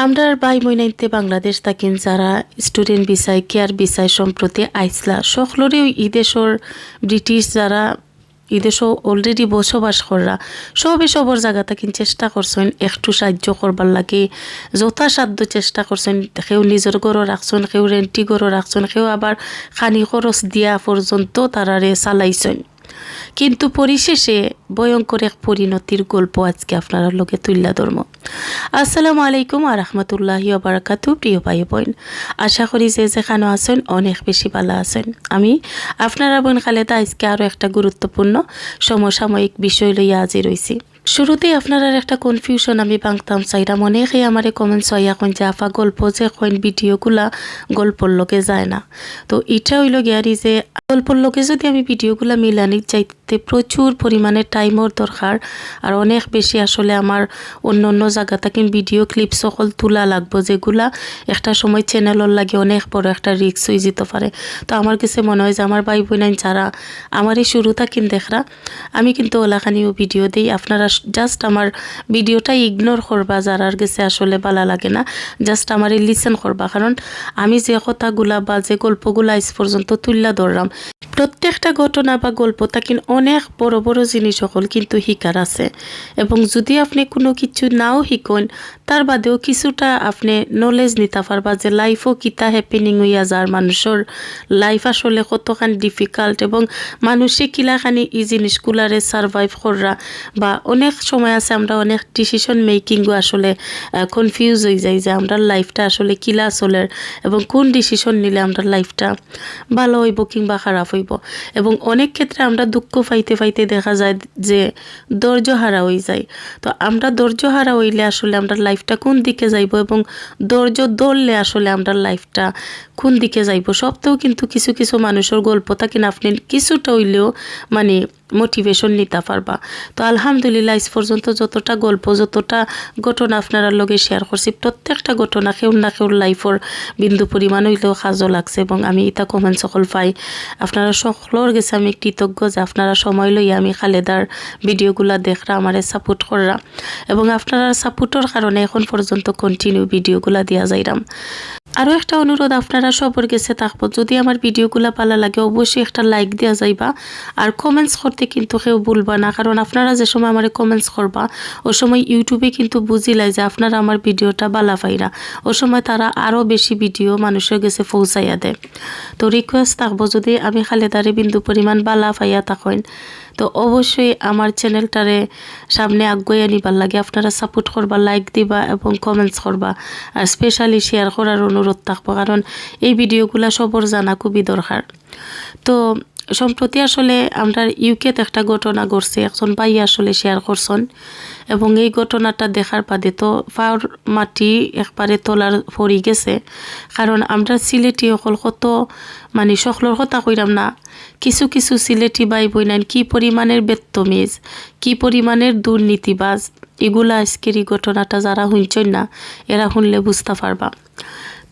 আমরার বাই মইনাইতে বাংলাদেশ থাকেন যারা স্টুডেন্ট বিষয় কেয়ার বিষয় সম্প্রতি আইসলা সকলেরই ইদেশর ব্রিটিশ যারা ইদেশও অলরেডি বসবাস করা সবে সবর জায়গা থাকেন চেষ্টা করছেন একটু সাহায্য করবার লাগে যথাসাধ্য চেষ্টা করছেন কেউ নিজের গরো রাখছেন কেউ রেন্টি গরো রাখছেন কেউ আবার খানি খরচ দিয়া পর্যন্ত তারারে চালাইছেন কিন্তু পরিশেষে ভয়ঙ্কর এক পরিণতির গল্প আজকে আপনার লগে তুল্লা ধর্ম। আসসালামু আলাইকুম আ রহমতুল্লাহি বারাকাতু। প্রিয় ভাই বোন, আশা করি যে যেখানে আছেন অনেক বেশি ভালো আছেন। আমি আপনারা বোন খালেদা আজকে আরও একটা গুরুত্বপূর্ণ সমসাময়িক বিষয় লইয়া হাজির হইছি। শুরুতেই আপনারা একটা কনফিউশন আমি ভাঙতাম চাইরাম অনেকেই আমারে কমেন্টস হয় এখন যে আফা গল্প যে কইন ভিডিওগুলা গল্পর লোকে যায় না। তো এটা হইল গিয়ারি যে গল্পর লোকে যদি আমি ভিডিওগুলা মিলানি চাইতে প্রচুর পরিমাণে টাইমর দরকার আর অনেক বেশি আসলে আমার অন্য অন্য জায়গা থেকে ভিডিও ক্লিপ সকল তোলা লাগবো যেগুলা একটা সময় চ্যানেলের লাগে অনেক বড় একটা রিস্ক হয়ে যেতে পারে। তো আমার কাছে মনে হয় যে আমার ভাই বোনাই যারা আমার এই শুরু থাকেন দেখরা আমি কিন্তু ওলাখানিও ভিডিও দিই, আপনারা জাস্ট আমার ভিডিওটা ইগনোর করবা যারার কাছে আসলে ভালো লাগে না, জাস্ট আমারে লিসেন করবা। কারণ আমি যে কথাগুলা বা যে গল্পগুলা আজ পর্যন্ত তুললা ধরলাম প্রত্যেকটা ঘটনা বা গল্প তাকিন অনেক বড় বড় জিনিস সকল কিন্তু শিকার আছে এবং যদি আপনি কোনো কিছু নাও শিকন তার বাদেও কিছুটা আপনি নলেজ নিতে পারবা যে লাইফও কিতা হ্যাপেনিং হইয়া যার মানুষের লাইফ আসলে কতখান ডিফিকাল্ট এবং মানুষে কিলাখানি এই জিনিসগুলারে সারভাইভ করা বা অনেক সময় আছে আমরা অনেক ডিসিশন মেকিংও আসলে কনফিউজ হয়ে যাই যে আমরা লাইফটা আসলে কিলা চলের এবং কোন ডিসিশন নিলে আমরা লাইফটা ভালো হইব কিংবা খারাপ হইব। এবং অনেক ক্ষেত্রে আমরা দুঃখ পাইতে পাইতে দেখা যায় যে ধৈর্য হারা হয়ে যায়। তো আমরা ধৈর্য হারা হইলে আসলে আমরা লাইফটা কোন দিকে যাইব এবং ধৈর্য ধরলে আসলে আমরা লাইফটা কোন দিকে যাইব সবটাও কিন্তু কিছু কিছু মানুষের গল্প থাকে না আপনি কিছুটা হইলেও মানে মোটিভেশন নিতে পারবা। তো আলহামদুলিল্লাহ আজ পর্যন্ত যতটা গল্প যতটা ঘটনা আপনারা লগে শেয়ার করছি প্রত্যেকটা ঘটনা কেউ না কেউ লাইফের বিন্দু পরিমাণ হইলেও কাজও লাগছে এবং আমি এটা কমেন্ট সকল পাই। আপনারা সকলের গেছে আমি কৃতজ্ঞ যে আপনারা সময় লইয়া আমি খালেদার ভিডিওগুলা দেখরা আমারে সাপোর্ট কররা এবং আপনারা সাপোর্টের কারণে এখন পর্যন্ত কন্টিনিউ ভিডিওগুলা দিয়া যাইরাম। আরও একটা অনুরোধ আপনারা সবার কাছে থাকবো, যদি আমার ভিডিওগুলো ভালো লাগে অবশ্যই একটা লাইক দেওয়া যাইবা আর কমেন্টস করতে কিন্তু কেউ ভুলবা না। কারণ আপনারা যে সময় আমার কমেন্টস করবা ও সময় ইউটিউবে কিন্তু বুঝিলাই যে আপনারা আমার ভিডিওটা ভালো পাইরা ও সময় তারা আরও বেশি ভিডিও মানুষের কাছে পৌঁছাইয়া দেয়। তো রিকোয়েস্ট থাকবো যদি আমি খালেদারে বিন্দু পরিমাণ ভালো পাইয়া থাকেন তো অবশ্যই আমার চ্যানেলটারে সামনে আগুয়ে নিবার লাগে আপনারা সাপোর্ট করবা, লাইক দিবা এবং কমেন্টস করবা আর স্পেশালি শেয়ার করার অনুরোধ থাকবো কারণ এই ভিডিওগুলো সবর জানা খুবই দরকার। তো সম্প্রতি আসলে আমরা ইউকেতে একটা ঘটনা ঘটছে, একজন ভাই আসলে শেয়ার করছেন এবং এই ঘটনাটা দেখার বাদে তো পাওয়ার মাটি একবারে তোলার পড়ি গেছে। কারণ আমরা সিলেটি অকল কত মানে সকলের কথা কইরাম না, কিছু কিছু সিলেটি ভাই বইনান কি পরিমাণের বেত্তমিজ কি পরিমাণের দুর্নীতিবাজ এগুলা আজকের এই ঘটনাটা যারা শুনছেন না এরা শুনলে বুঝতে পারবা।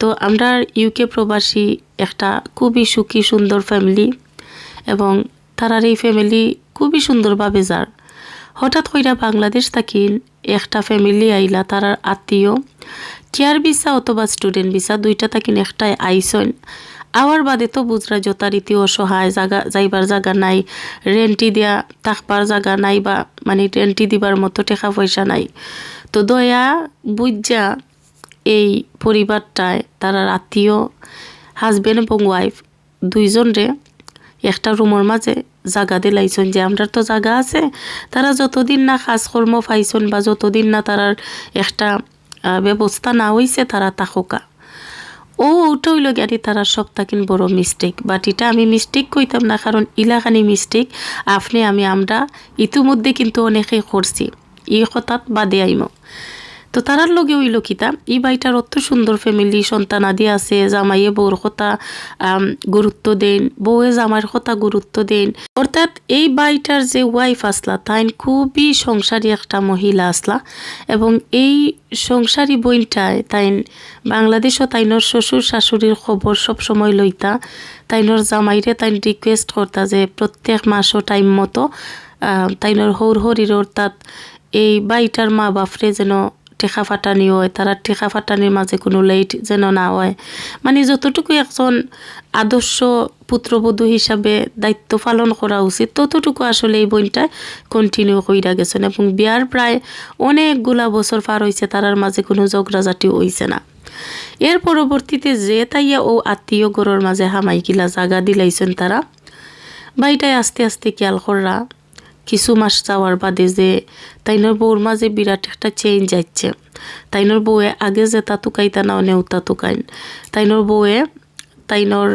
তো আমরা ইউকে প্রবাসী একটা খুবই সুখী সুন্দর ফ্যামিলি এবং তারার এই ফ্যামিলি খুবই সুন্দরভাবে যার হঠাৎ কইরা বাংলাদেশ থাকি একটা ফ্যামিলি আইলা তারার আত্মীয় কেয়ার ভিসা অথবা স্টুডেন্ট ভিসা দুইটা থাকেন একটাই আইসন আওয়ার বাদে তো বুঝরা যথারীতি অসহায় জায়গা যাইবার জায়গা নাই, রেন্টি দেয়া থাকবার জায়গা নাই বা মানে রেন্টি দিবার মতো টাকা পয়সা নাই। তো দয়া বুঝা এই পরিবারটায় তারা আত্মীয় হাজব্যান্ড এবং ওয়াইফ দুইজনরে একটা রুমের মাঝে জায়গা দিলাইছেন যে আমরা তো জায়গা আছে তারা যতদিন না কাজকর্ম পাইছেন বা যতদিন না তারার একটা ব্যবস্থা না হইছে তারা তাকোকা। ওটা হইল গাড়ি তারা সব তাকিন বড় মিস্টেক, বাট এটা আমি মিস্টেক কইতাম না কারণ ইলাখানি মিস্টেক আপনি আমি আমরা ইতিমধ্যে কিন্তু অনেকে করছি এই হঠাৎ বাদে আইম। তো তারার লগে হইল কিতা এই বাড়িটার অত সুন্দর ফ্যামিলি সন্তান আদি আছে, জামাইয়ে বউর কথা গুরুত্ব দেন, বউয়ে জামাইয়ের কথা গুরুত্ব দেন। অর্থাৎ এই বাড়িটার যে ওয়াইফ আসলা তাই খুবই সংসারী একটা মহিলা আসলা এবং এই সংসারী বইনটায় তাই বাংলাদেশও তাইনোর শ্বশুর শাশুড়ির খবর সব সময় লইতা, তাইনোর জামাইরে তাই রিকোয়েস্ট করতা যে প্রত্যেক মাসও টাইম মতো তাইনোর হৌর হরির অর্থাৎ এই বাড়িটার মা বাপরে যেন টেকা ফাটানি হয়, তারা টেকা ফাটানির মাঝে কোনো লেট যেন না হয়। মানে যতটুকু একজন আদর্শ পুত্রবধূ হিসাবে দায়িত্ব পালন করা উচিত ততটুকু আসলে এই বোনটা কন্টিনিউ কইরা গেছেন এবং বিয়ার প্রায় অনেকগুলা বছর পার হয়েছে, তারার মাঝে কোনো ঝগড়াঝাটি হইছে না। এর পরবর্তীতে যে তাইয়া ও আত্মীয় গড়ের মাঝে হামাইকিলা জাগা দিলাইছেন তারা বাইটাই আস্তে আস্তে খেয়াল কররা কিছু মাস যাওয়ার বাদে যে তাইনোর বউর মাঝে বিরাট একটা চেঞ্জ যাচ্ছে। তাইনোর বউয়ে আগে যে তাতুকাইতা না নেউতা তুকাইন, তাইনোর বউয়ে তাইনোর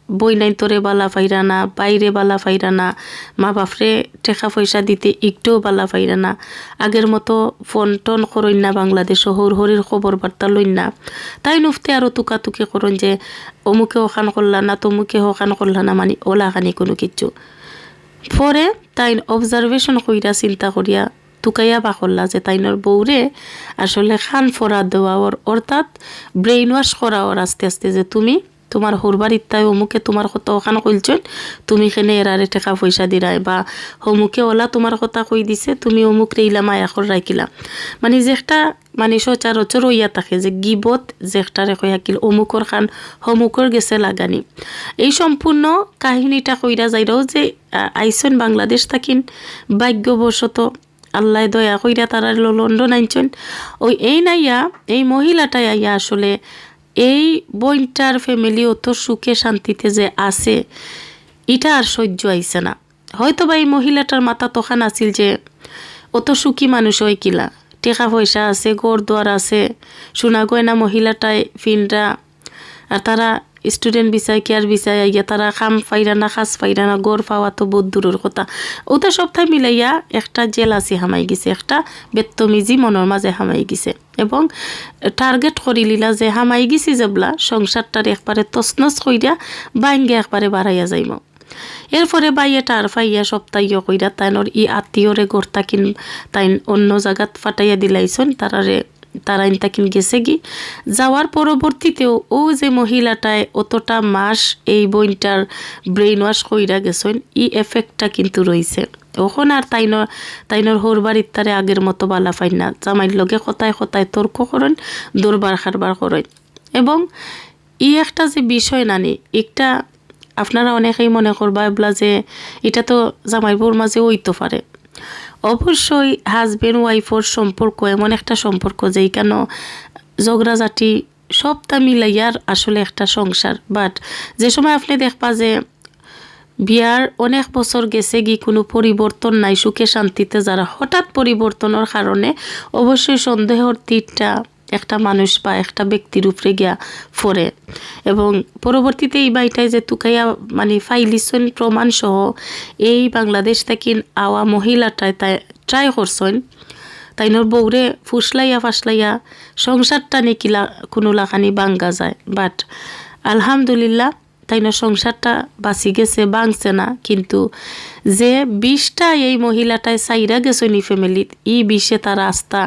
বই নাই তোরে বালা ফাইরা না, বাইরে বালা ফাইরা না, মা বাপরে টেকা পয়সা দিতে একটুও বালা ফাইরা না, আগের মতো ফোন টোন করইন না, বাংলাদেশ হর হরির খবর বার্তা লইন না। তাই নুফতে আরও তুকাতুকি করুন যে অমুকে ওখান করলা না, তমুকে ওখান করলা না, মানে ওলাখানি কোনো কিছু। পরে তাই অবজারভেশন কইরা চিন্তা করিয়া তুকাইয়া বা করলা যে তাইনোর বউরে আসলে খান ফরা দেওয়া ওর, অর্থাৎ ব্রেইন ওয়াশ করা ওর আস্তে আস্তে যে তুমি তোমার হরবার ইত্যায় অমুকে তোমার কথা ওখান কইলছেন, তুমি এখানে এরারে টাকা পয়সা দিরাই, বা অমুকে ওলা তোমার কথা কই দিছে, তুমি অমুক রেইলা মায়া কর রাখিলা। মানে যে একটা মানে সচরাচর হইয়া থাকে যে গিবত যে একটা রেখে হাকিল অমুকর খান হমুকর গেছে লাগানি। এই সম্পূর্ণ কাহিনীটা কইরা যাইরাও যে আইসন বাংলাদেশ থাকিন ভাগ্যবশত আল্লাহ দয়া কইরা তারা লন্ডন আইনছেন। ওই এই নাইয়া এই মহিলাটাই আইয়া আসলে এই বইনটার ফ্যামিলি অত সুখে শান্তিতে যে আছে এটা আর সহ্য আইছে না। হয়তো বা এই মহিলাটার মাথা তখন আছিল যে অত সুখী মানুষ হয় কিলা, টাকা পয়সা আছে, ঘর দুয়ার আছে, সোনা গয়না মহিলাটাই ফিনরা, আর তারা স্টুডেন্ট বিচায় কেয়ার বিচায় আইয়া তারা খাম পাইরা না, খাস পাইরা না, গড় পাওয়া তো বহুত দূরের কথা। ওটা সবটাই মিলাইয়া একটা জেলাসি হামাই গেছে, একটা বেত্তমিজি মনের মাঝে হামাই গেছে এবং টার্গেট করি লিলা যে হামাই গেছি যেবলা সংসারটার একবারে তছনছ কইরা বাইঙ্গে একবারে বাড়াইয়া যাইম। এরপরে বাইয়া টার ফাইয়া সপ্তাহ কইরা তাইনর ই আত্মীয়রে গড়তা কিন তাই অন্য জায়গাত ফাটাইয়া দিলাইছন, তারা ইনতাকিন গেছে গি। যাওয়ার পরবর্তীতেও ও যে মহিলাটায় অতটা মাস এই বইনটার ব্রেইন ওয়াশ কইরা গেছেন, ই এফেক্টটা কিন্তু রয়েছে। ওখন আর তাইনর হরবাড়ির তারে আগের মতো বালা ফাইন না, জামাইর লগে কথায় কথায় তর্ক করেন, দরবার খারবার করেন। এবং ই একটা যে বিষয় নানি একটা আপনারা অনেকেই মনে করবা এবলা যে এটা তো জামাই বউর মাঝে হইতে পারে। অবশ্যই হাজব্যান্ড ওয়াইফর সম্পর্ক এমন একটা সম্পর্ক যেই কেন ঝগড়াঝাটি সবটা মিলাইয়ার আসলে একটা সংসার। বাট যে সময় আপনি দেখবা যে বিয়ার অনেক বছর গেছে গি কোনো পরিবর্তন নাই, সুখে শান্তিতে যারা হঠাৎ পরিবর্তনের কারণে অবশ্যই সন্দেহর তীরটা একটা মানুষ বা একটা ব্যক্তির উপরে গিয়া ফরে। এবং পরবর্তীতে এই বাইটায় যে তুকাইয়া মানে ফাইলিছন প্রমাণ সহ এই বাংলাদেশ থেকে আওয়া মহিলাটায় তাই ট্রাই করছেন তাইনোর বউরে ফুসলাইয়া ফাসলাইয়া সংসারটা নিকিলা কোনো লাখানি বাঙ্গা যায়। বাট আলহামদুলিল্লাহ তাইনোর সংসারটা বাঁচি গেছে, বাংছে না। কিন্তু যে বিষটা এই মহিলাটায় চাইরা গেছেন এই ফ্যামিলিত, ই বিষে তার আস্থা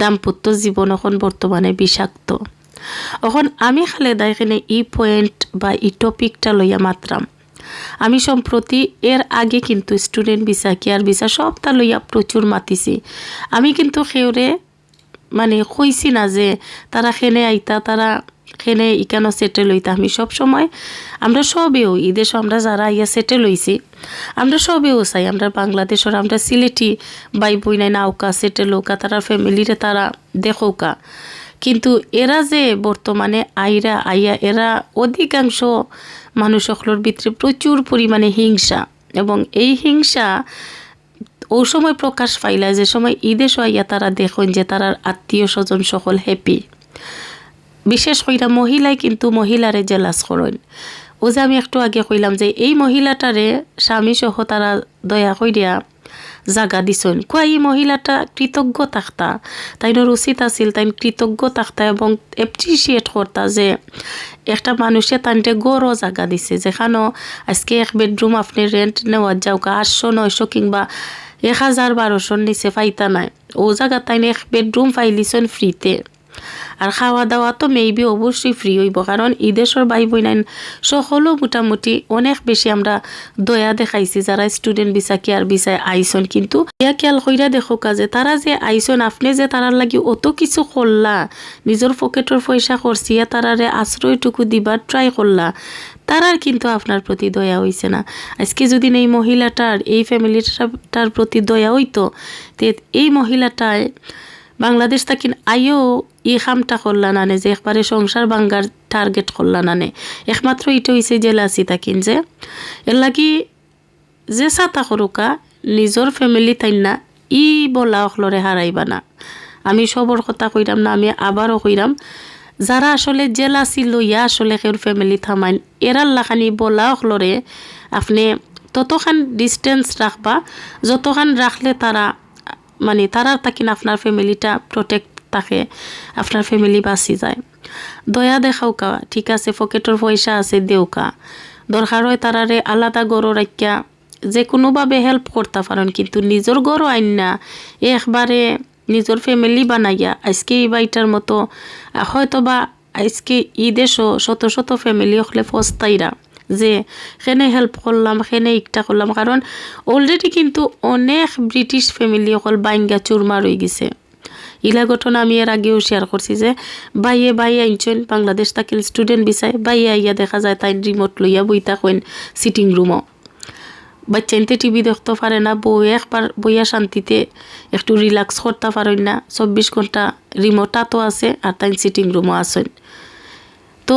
দাম্পত্য জীবন এখন বর্তমানে বিষাক্ত। এখন আমি খালেদা এখানে ই পয়েন্ট বা ই টপিকটা লইয়া মাত্রাম। আমি সম্প্রতি এর আগে কিন্তু স্টুডেন্ট ভিসা কেয়ার ভিসা সবটা লইয়া প্রচুর মাতিছি। আমি কিন্তু সেওরে মানে কইছি না যে তারা খেনে আইতা, তারা খেনে ইকানো সেটেল হইতা। আমি সব সময় আমরা সবেও ঈদেশ আমরা যারা ইয়া সেটেল হইছি আমরা সবেও চাই আমরা বাংলাদেশের আমরা সিলেটি বাই বই নাই নাওকা সেটেল হোকা, তারা ফ্যামিলিরে তারা দেখোকা। কিন্তু এরা যে বর্তমানে আইয়া এরা অধিকাংশ মানুষ সকলের ভিতরে প্রচুর পরিমাণে হিংসা, এবং এই হিংসা ও সময় প্রকাশ পাইলা যে সময় ঈদে আইয়া তারা দেখুন যে তারার আত্মীয় স্বজন সকল হ্যাপি। বিশেষ কইরা মহিলাই কিন্তু মহিলারে জেলাস করেন। ও যে আমি একটু আগে কইলাম যে এই মহিলাটারে স্বামী সহ তারা দয়া কইরা জাগা দিছেন, এই মহিলাটা কৃতজ্ঞ থাকতা, তাইনোর উচিত আছিল তাই কৃতজ্ঞ থাকতা এবং এপ্রিসিয়েট করতা যে একটা মানুষে তাইনটে গড়ও জাগা দিছে, যেখানেও আজকে এক বেডরুম আপনি রেন্ট নেওয়া যাওকা 800-900 কিংবা 1000-1200 নিচে পাইতা নাই, ও জায়গা তাইনে এক বেডরুম পাইলিছেন ফ্রিতে। আর খাওয়া দাওয়া তো মেবি অবশ্যই ফ্রি হইব, কারণ ঈদেশর ভাই বোনাইন সকলও মোটামুটি অনেক বেশি আমরা দয়া দেখাইছি যারা স্টুডেন্ট ভিসা কেয়ার ভিসায় আইসন। কিন্তু ইয়া খেয়াল কইরা দেখো কাজে তারা যে আইসন, আপনি যে তারার লাগি অত কিছু করলা, নিজের পকেটের পয়সা করছি, তারারে আশ্রয়টুকু দিবার ট্রাই করলা, তারার কিন্তু আপনার প্রতি দয়া হইছে না। আজকে যদি এই মহিলাটার, এই ফ্যামিলিটার প্রতি দয়া হইতো, তে এই মহিলাটায় বাংলাদেশ থাকি আইও ই খামটা করলা নানে, যে একবারে সংসার বাঙ্গার টার্গেট করলা নানে। একমাত্র এটা হইছে জেলাসি থাকিন, যে এর লাগি যে সাতা করুকা নিজের ফ্যামিলি তাই না ই বলা অখলরে হারাইবা না। আমি সবর কথা কইরাম না, আমি আবারও কইরাম, যারা আসলে জেলাসি লইয়া আসলে কেউর ফ্যামিলি থামাইন, এরার লাখানি বলা অখলরে আপনি ততখান ডিস্টেন্স রাখবা যতখান রাখলে তারা মানে তারার তাকিন আপনার ফ্যামিলিটা প্রোটেক্ট থাকে, আপনার ফ্যামিলি বাঁচি যায়। দয়া দেখাওকা, ঠিক আছে, পকেটের পয়সা আছে দেউকা, দরকার হয় তারারে আলাদা গরো রাখিয়া যে কোনোভাবে হেল্প করতে পারেন, কিন্তু নিজের গরো আইন না একবারে নিজের ফ্যামিলি বানাইয়া আজকে এই বাইটার মতো হয়তো বা আজকে ঈদেশও শত শত ফ্যামিলি হলে ফস্তাইরা যে সেনে হেল্প করলাম, সেনে ইকটা করলাম, কারণ অলরেডি কিন্তু অনেক ব্রিটিশ ফ্যামিলি অকল বাইঙ্গা চুরমার হয়ে গেছে। ইলা ঘটনা আমি এর আগেও শেয়ার করছি যে বাইয়ে আইনছেন বাংলাদেশ থাকিল স্টুডেন্ট বিচায়, বাইয়ে আইয়া দেখা যায় তাই রিমোট লইয়া বইতা কইন সিটিং রুমও, বাচ্চাইনতে টিভি দেখতে পারে না, একবার বইয়া শান্তিতে একটু রিল্যাক্স করতে পারেন না, 24 ঘন্টা রিমোটটা তো আছে আর তাই সিটিং রুমও আছেন। তো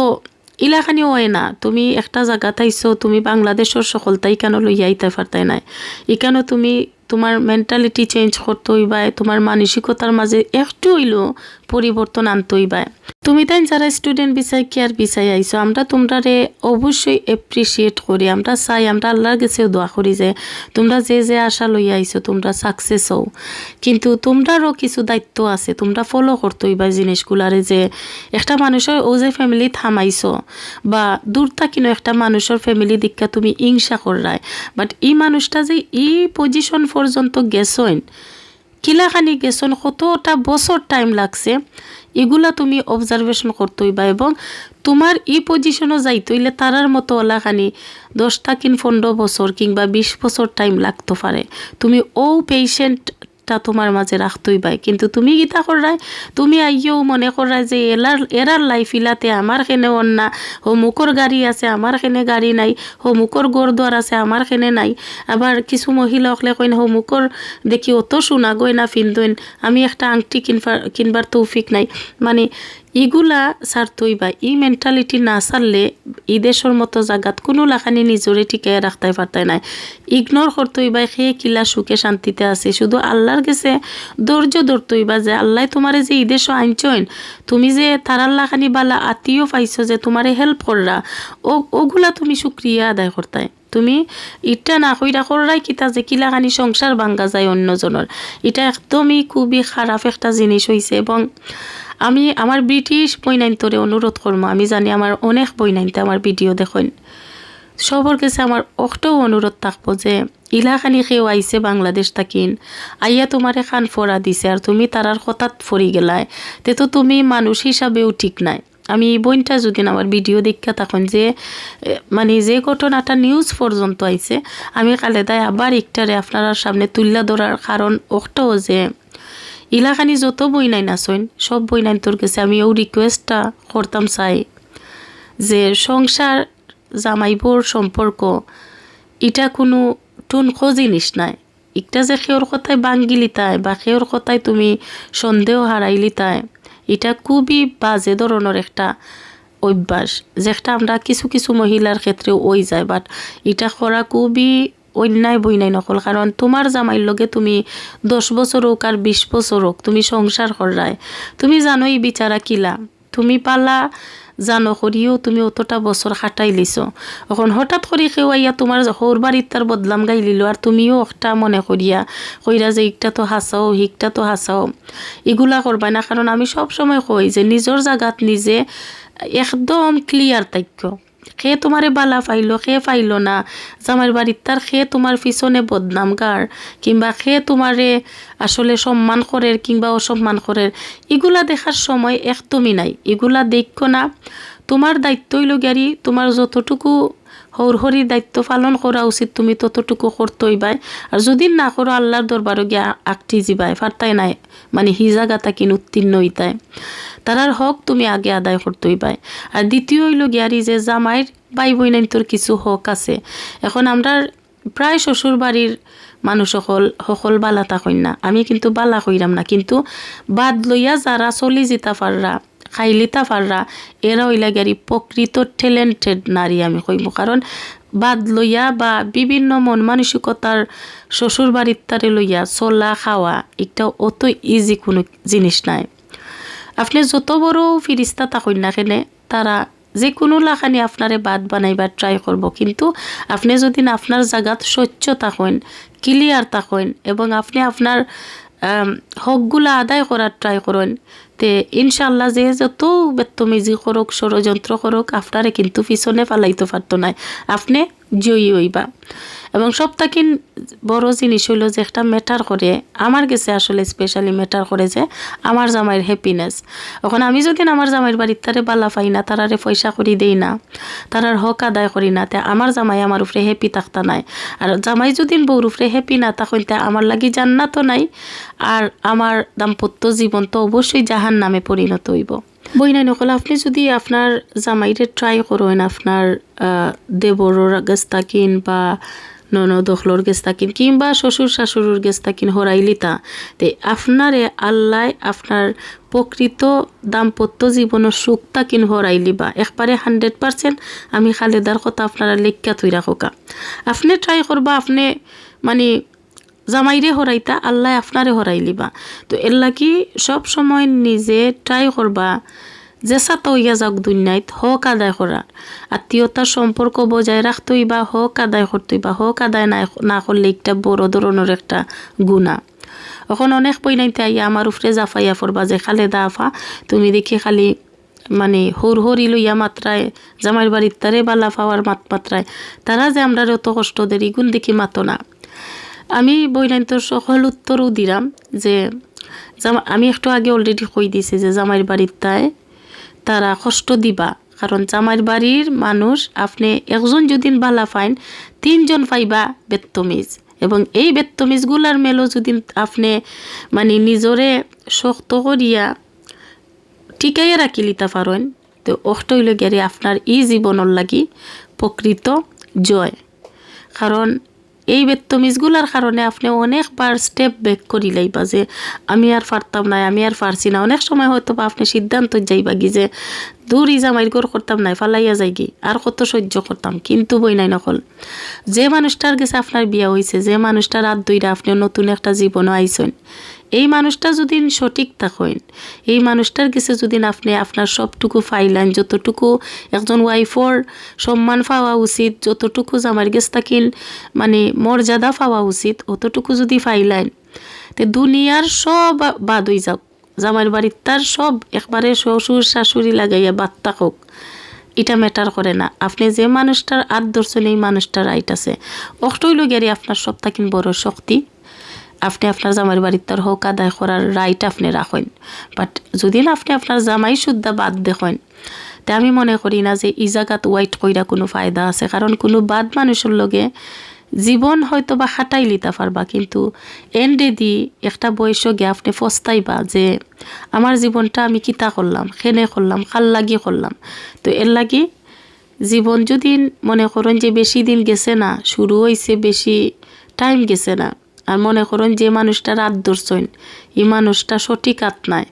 ইলাখানি হয় না, তুমি একটা জায়গা থাইছো, তুমি বাংলাদেশের সকলতাই কেন লইয়া আইতে পারতাই নাই, এখানে তুমি তোমার মেন্টালিটি চেঞ্জ করতে হইবা, তোমার মানসিকতার মাঝে একটু হইলেও পরিবর্তন আনতে হইবা। তুমি তাই যারা স্টুডেন্ট বিষয় কেয়ার বিষয় আইসো, আমরা তোমরারে অবশ্যই এপ্রিসিয়েট করি, আমরা চাই, আমরা আল্লাহর কাছেও দোয়া করি যে তোমরা যে যে আশা লইয়া আইসো তোমরা সাকসেস হও, কিন্তু তোমরারও কিছু দায়িত্ব আছে, তোমরা ফলো করতে হইবা জিনিসগুলারে, যে একটা মানুষের ও যে ফ্যামিলি থামাইছো বা দূর থাকিনো একটা মানুষের ফ্যামিলি দীক্ষা তুমি হিংসা কররায়, বাট এই মানুষটা যে এই পজিশন পর্যন্ত গেছইন, কিলাখানি গেছন, কতটা বছর টাইম লাগছে, এগুলা তুমি অবজারভেশন করতে হইবা, এবং তোমার এই পজিশনও যাইতে হইলে তারার মতো ওলাখানি 10 থেকে 15 বছর কিংবা 20 বছর টাইম লাগতে পারে। তুমি ও পেশেন্টটা তোমার মাঝে রাখতেই পাই, কিন্তু তুমি গীতা করাই, তুমি আইও মনে করাই যে এরার লাইফ ইলাতে আমার খেনে অন্যা, মুখর গাড়ি আছে আমার খেনে গাড়ি নাই, মুখর গোরদুয়ার আছে আমার খেনে নাই। আবার কিছু মহিলা হলে কইন মুখর দেখি অত সোনা গয়না ফিনদইন, আমি একটা আংটি কিনবার তৌফিক নাই, মানে ইগুলা সারতই বা ই মেন্টালিটি না সারলে ই দেশের মতো জায়গাত কোনো লাখানি নিজরে টিকায় রাখতে পারতাই নাই, ইগনোর করতই বা খেয়ে কিলা সুখে শান্তিতে আছে, শুধু আল্লাহর কাছে ধৈর্য ধরতই বা যে আল্লাহ তোমারে যে ই দেশও আনছইন, তুমি যে তারার লাখানি বালা আত্মীয় পাইছো যে তোমারে হেল্প কররা, ওগুলা তুমি শুক্রিয়া আদায় করতাই। তুমি ইটা না কইরা করাই কিতা যে কিলাখানি সংসার ভাঙ্গা যায় অন্যজনের, এটা একদমই খুবই খারাপ একটা জিনিস হইছে। এবং আমি আমার ব্রিটিশ বইনাইন্তরে অনুরোধ করবো, আমি জানি আমার অনেক বইনাইনতে আমার ভিডিও দেখেন, সবর কাছে আমার অক্টও অনুরোধ থাকবো যে ইলাখানি কেউ আইসে বাংলাদেশ থাকিন, আইয়া তোমারে খান ফোড়া দিছে আর তুমি তারার হঠাৎ ফরি গেলায়, তে তো তুমি মানুষ হিসাবেও ঠিক নাই। আমি এই বইনটা যদি আমার ভিডিও দেখা তখন যে মানে যে ঘটনাটা নিউজ পর্যন্ত আইছে, আমি কালেদায় আবার একটারে আপনার সামনে তুল্লা ধরার কারণ অক্টও যে ইলাখানি যত বই নাই নাচইন সব বই নাই তোর কাছে আমি ও রিকোয়েস্টটা করতাম চাই যে সংসার জামাইবোর সম্পর্ক এটা কোনো টুনখো জিনিস নাই, একটা যে সেওর কথায় বাঙ্গিলিতায় বা সেওর কথায় তুমি সন্দেহ হারাইলিতায়, এটা খুবই বাজে ধরনের একটা অভ্যাস, যেটা আমরা কিছু কিছু মহিলার ক্ষেত্রে ওই যায়, বাট এটা করা খুবই অন্যায় বইনাই নকল। কারণ তোমার জামাইর লগে তুমি 10 বছর হোক আর 20 বছর হোক তুমি সংসার করায়, তুমি জানোই বিচারা কিলা, তুমি পালা জানো করিও তুমি অতটা বছর খাটাই লিছো, এখন হঠাৎ করে কেউ আইয়া তোমার হোর বাড়ির তার বদলাম গাই লিলো আর তুমিও একটা মনে কইরা যে ইকটা তো হাসাও হিকটা তো হাসাও, এগুলা করবাই না। কারণ আমি সব সময় কই যে নিজের জায়গাত নিজে একদম ক্লিয়ার থাক্য, খে তোমারে বালা ফাইলো খে ফাইলো না, জামাইয়ের বাড়ির তার খে তোমার পিছনে বদনাম গার, কিংবা খে তোমারে আসলে সম্মান করে কিংবা অসম্মান করে, এগুলা দেখার সময় একদমই নাই। এগুলা দেখো না, তোমার দায়িত্ব হইল গাড়ি, তোমার যতটুকু হরির দায়িত্ব পালন করা উচিত তুমি ততটুকু করতেই বাই। আর যদি না করো আল্লাহর দরবারও গিয়া আকটি যাবাই ফারতাই নাই, মানে হিজাগাতা কিন উত্তীর্ণ হইতায়, তারার হক তুমি আগে আদায় করতেই পাই। আর দ্বিতীয় হইল গিয়ারি যে জামাইয়ের ভাই বোনাইন তোর কিছু হক আছে। এখন আমরা প্রায় শ্বশুর বাড়ির মানুষ সকল বালা থাকেন না, আমি কিন্তু বালা কইরাম না, কিন্তু বাদ লইয়া যারা চলি যেতা পাররা খাইলিতা পাররা এরা হইলা গিয়ারি প্রকৃত ট্যালেন্টেড নারী আমি কইব। কারণ বাদ লইয়া বা বিভিন্ন মন মানসিকতার শ্বশুর বাড়ির তারে লইয়া চলা খাওয়া একটা অত ইজি কোনো জিনিস নাই। আপনি যত বড় ফিরিস্তা থাকেন না কেনে তারা যে কোনো লাখানি আপনারে বাদ বানাইবার ট্রাই করব, কিন্তু আপনি যদি আপনার জায়গাত স্বচ্ছ থাকেন, ক্লিয়ার থাকেন এবং আপনি আপনার হকগুলা আদায় করার ট্রাই করেন, তে ইনশাল্লাহ যে যত বেত্তমিজি করুক ষড়যন্ত্র করুক আপনারে কিন্তু পিছনে ফালাইতে পারতো না, আপনি জয়ী হইবা। এবং সবথেকে বড় জিনিস হইল যে একটা ম্যাটার করে আমার কাছে, আসলে স্পেশালি ম্যাটার করে যে আমার জামাইয়ের হ্যাপিনেস। এখন আমি যদি আমার জামাইয়ের বাড়ির তারে বালা পাই না, তারারে পয়সা করি দেই না, তারার হক আদায় করি না, তে আমার জামাই আমার উপরে হ্যাপি থাকতা নাই। আর জামাই যদি বউর উপরে হ্যাপি না থাকেন তে আমার লাগি জান্নাতও নাই, আর আমার দাম্পত্য জীবন তো অবশ্যই জাহান নামে পরিণত হইব। বইনাই নকল আপনি যদি আপনার জামাইরে ট্রাই করেন আপনার দেবরের গেছ থাকিন বা ননদখলর গেছ থাকিন কিংবা শ্বশুর শাশুড়ির গেছ থাকিন হরাইলিতা, তে আপনারে আল্লাহ আপনার প্রকৃত দাম্পত্য জীবনের সুখ তাকিন হরাইলিবা একবারে 100%। আমি খালেদার কথা আপনারা লেখা তুই রাখোকা, আপনি ট্রাই করবা, আপনি মানে জামাইরে হরাইতা আল্লাহ আপনারে হরাইলিবা। তো এর লাগি সব সময় নিজে ট্রাই করবা যেসা তো ইয়া যাক দুনিয়াত হক আদায় করা, আত্মীয়তার সম্পর্ক বজায় রাখতেই বা হক আদায় করতেই বা হক আদায় না করলে একটা বড় ধরনের একটা গুণা। এখন অনেক বইনাইতে আইয়া আমার উপরে জাফাইয়া পড়বা যে খালেদা আফা তুমি দেখি খালি মানে হরি লইয়া মাত্রায় জামাইয়ের বাড়ির তারে বালা পাওয়ার মাত্রায় তারা যে আমরা অত কষ্ট দেরি গুণ দেখি মাতো না। আমি বইনাইন্তর সকল উত্তরও দিলাম যে আমি একটু আগে অলরেডি কই দিছি যে জামাইয়ের বাড়ির তাই তারা কষ্ট দিবা, কারণ জামাইয়ের বাড়ির মানুষ আপনি একজন যদি বালা পাইন 3 জন পাইবা বেত্তমিজ, এবং এই বেত্তমিজগুলার মেলো যদি আপনি মানে নিজরে শক্ত করিয়া টিকাইয়া রাখি লিতা পারেন, তো অষ্ট হইলে গেলে আপনার জীবনের লাগি প্রকৃত জয়। কারণ এই বেত্তমিজগুলার কারণে আপনি অনেকবার স্টেপ ব্যাক করি লাইবা যে আমি আর পারতাম না, আমি আর পারছি না। অনেক সময় হয়তো বা আপনি সিদ্ধান্ত যাইবা গি যে দূর জামাইর ঘর করতাম নাই, ফালাইয়া যাই গি আর কত সহ্য করতাম। কিন্তু বই নাই নকল যে মানুষটার কাছে আপনার বিয়া হয়েছে, যে মানুষটার রাত দুইটা আপনি নতুন একটা জীবনও আইছেন, এই মানুষটা যদি সঠিক থাকেন, এই মানুষটার কাছে যদি আপনি আপনার সবটুকু ফাইলেন, যতটুকু একজন ওয়াইফর সম্মান পাওয়া উচিত, যতটুকু জামাইয়ের কাছে থাকিন মানে মর্যাদা পাওয়া উচিত, অতটুকু যদি ফাইলেন, তে দুনিয়ার সব বাদ হয়ে যাক, জামাইয়ের বাড়ির তার সব একবারে শ্বশুর শাশুড়ি লাগাইয়া বাদ থাকুক, এটা ম্যাটার করে না। আপনি যে মানুষটার আদর্শন এই মানুষটার রাইট আছে, অষ্টইল গেলে আপনার সব থাকিন বড় শক্তি। আপনি আপনার জামাইয়ের বাড়ির তার হক আদায় করার রাইট আপনি রাখেন। বাট যদি না আপনি আপনার জামাই শুদ্ধা বাদ দেখেন, তে আমি মনে করি না যে এই জায়গাত ওয়াইট কইরা কোনো ফায়দা আছে। কারণ কোনো বাদ মানুষের লগে জীবন হয়তো বা খাটাই লিতে পারবা, কিন্তু এন্ডে দি একটা বয়স গিয়ে আপনি পস্তাইবা যে আমার জীবনটা আমি কিতা করলাম, খেনে করলাম, খাল লাগি করলাম। তো এর লাগি জীবন যদি মনে করেন যে বেশি দিন গেছে না, শুরু হয়েছে বেশি টাইম গেছে না, আর মনে করেন যে মানুষটা রাত ধরছেন এই মানুষটা সঠিক আত নাই,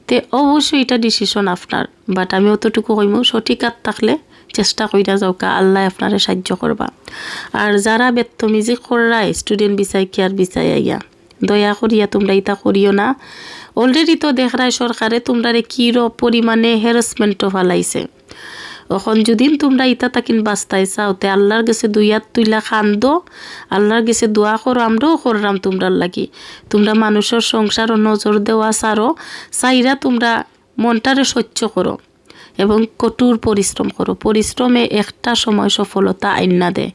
তে অবশ্যই এটা ডিসিশন আপনার। বাট আমি অতটুকু কইমু সঠিক আত থাকলে চেষ্টা কইরা যাওকা, আল্লাহ আপনারে সাহায্য করবা। আর যারা বেত্তমিজি কররা স্টুডেন্ট বিচাই কেয়ার বিচাই আইয়া, দয়া করিয়া তোমরা ইটা করিও না। অলরেডি তো দেখরাই সরকারে তোমরা কি পরিমাণে হ্যারাসমেন্টও ফালাইছে। এখন যদি তোমরা ইটা তাকিন বাস্তাই চাও, তে আল্লাহর কাছে 2 হাত তুইলা খান্দো, আল্লাহর কাছে দোয়া করো, আমরাও করলাম তোমরার লাগি। তোমরা মানুষের সংসার নজর দেওয়া চাইরা তোমরা মনটারে সহ্য করো, এবং কঠোর পরিশ্রম করো। পরিশ্রমে একটা সময় সফলতা আইনা দেয়।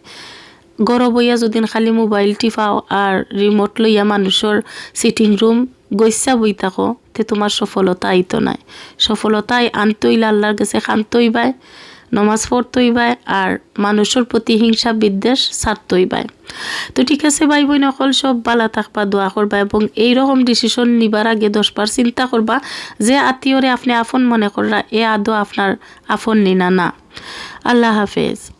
গড় বইয়া যদি খালি মোবাইল টিপাও আর রিমোট লইয়া মানুষের সিটিং রুম গৈসা বই থাকো, তে তোমার সফলতা আইতো নাই। সফলতাই আনতই আল্লাহর কাছে খানতই বাই, নমাজ পড়তই বাই, আর মানুষের প্রতি হিংসা বিদ্বেষ ছাড়তই বাই। তো ঠিক আছে ভাই বোন সকল, সব বালা থাকবা, দোয়া করবা এবং এইরকম ডিসিশন নিবার আগে 10বার চিন্তা করবা যে আত্মীয়রে আপনি আপন মনে কররা এ আদৌ আপনার আপন নিনা না। আল্লাহ হাফেজ।